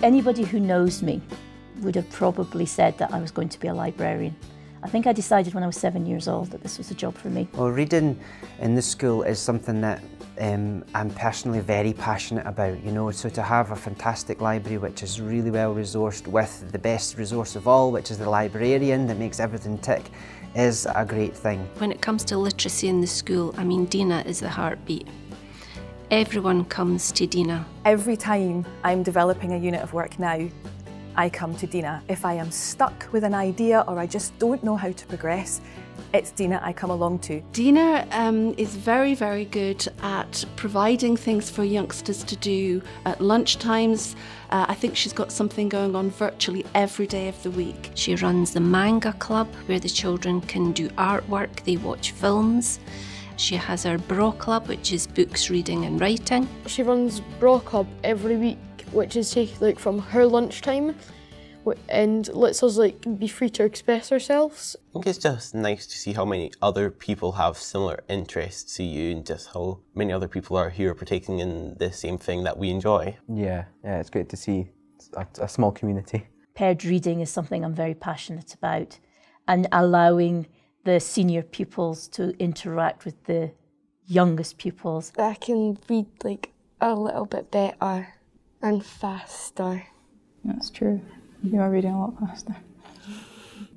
Anybody who knows me would have probably said that I was going to be a librarian. I think I decided when I was 7 years old that this was a job for me. Well, reading in the school is something that I'm personally very passionate about, you know, so to have a fantastic library which is really well resourced with the best resource of all, which is the librarian that makes everything tick, is a great thing. When it comes to literacy in the school, I mean, Deena is the heartbeat. Everyone comes to Deena. Every time I'm developing a unit of work now, I come to Deena. If I am stuck with an idea or I just don't know how to progress, it's Deena I come along to. Deena is very, very good at providing things for youngsters to do at lunchtimes. I think she's got something going on virtually every day of the week. She runs the manga club where the children can do artwork, they watch films. She has her Bro Club, which is books, reading and writing. She runs Bro Club every week, which is taken from her lunchtime and lets us be free to express ourselves. I think it's just nice to see how many other people have similar interests to you and just how many other people are here partaking in the same thing that we enjoy. Yeah, it's great to see a small community. Paired reading is something I'm very passionate about, and allowing the senior pupils to interact with the youngest pupils. I can read a little bit better and faster. That's true. You are reading a lot faster.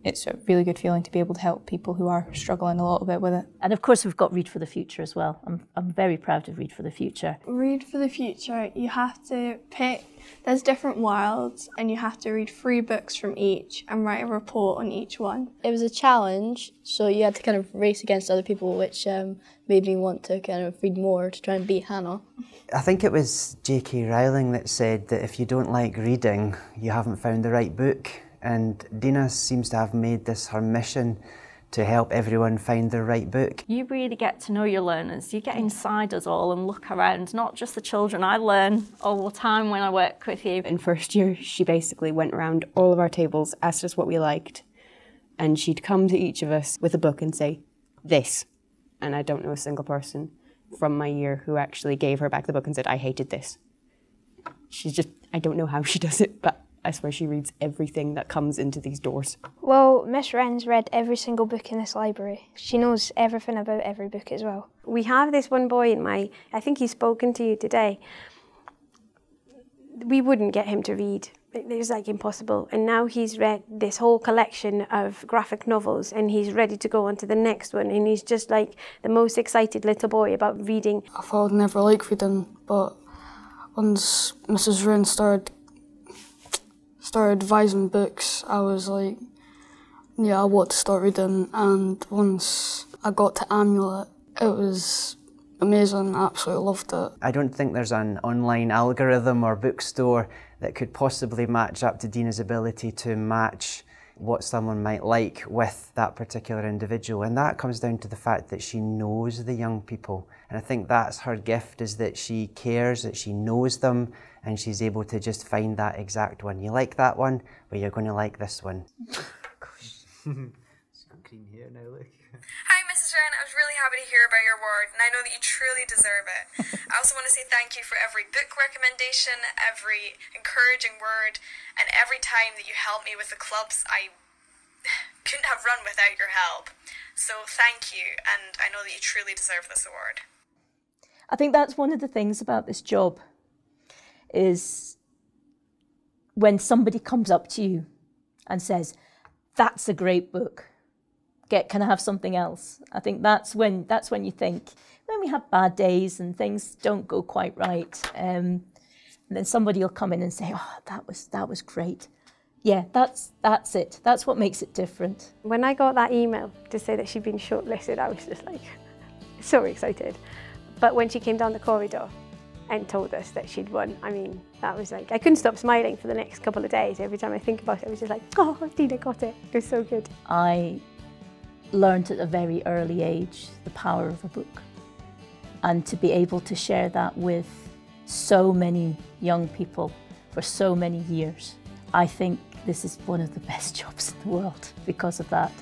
It's a really good feeling to be able to help people who are struggling a little bit with it. And of course we've got Read for the Future as well. I'm very proud of Read for the Future. Read for the Future, you have to pick, there's different worlds and you have to read 3 books from each and write a report on each one. It was a challenge, so you had to kind of race against other people, which made me want to kind of read more to try and beat Hannah. I think it was J.K. Rowling that said that if you don't like reading, you haven't found the right book. And Deena seems to have made this her mission to help everyone find the right book. You really get to know your learners. You get inside us all and look around, not just the children. I learn all the time when I work with you. In first year, she basically went around all of our tables, asked us what we liked, and she'd come to each of us with a book and say, this. And I don't know a single person from my year who actually gave her back the book and said, I hated this. She's just, I don't know how she does it, but I swear she reads everything that comes into these doors. Well, Miss Wren's read every single book in this library. She knows everything about every book as well. We have this one boy in I think he's spoken to you today. We wouldn't get him to read. It was impossible. And now he's read this whole collection of graphic novels and he's ready to go on to the next one. And he's just the most excited little boy about reading. I thought I'd never like reading, but once Mrs. Wren started advising books, I was yeah, I want to start reading. And once I got to Amulet, it was amazing. I absolutely loved it. I don't think there's an online algorithm or bookstore that could possibly match up to Deena's ability to match what someone might like with that particular individual. And that comes down to the fact that she knows the young people. And I think that's her gift, is that she cares, that she knows them, and she's able to just find that exact one. You like that one, but you're going to like this one. Gosh. It's got green hair now, look. Hi Mrs. Wren, I was really happy to hear about your award and I know that you truly deserve it. I also want to say thank you for every book recommendation, every encouraging word, and every time that you helped me with the clubs. I couldn't have run without your help. So thank you, and I know that you truly deserve this award. I think that's one of the things about this job, is when somebody comes up to you and says, that's a great book, can I have something else? I think that's when you think, when we have bad days and things don't go quite right, and then somebody will come in and say, oh, that was great. Yeah, that's it. That's what makes it different. When I got that email to say that she'd been shortlisted, I was just so excited. But when she came down the corridor and told us that she'd won, I mean, that was I couldn't stop smiling for the next couple of days. Every time I think about it, I was just oh, Deena got it. It was so good. I learned at a very early age the power of a book, and to be able to share that with so many young people for so many years. I think this is one of the best jobs in the world because of that.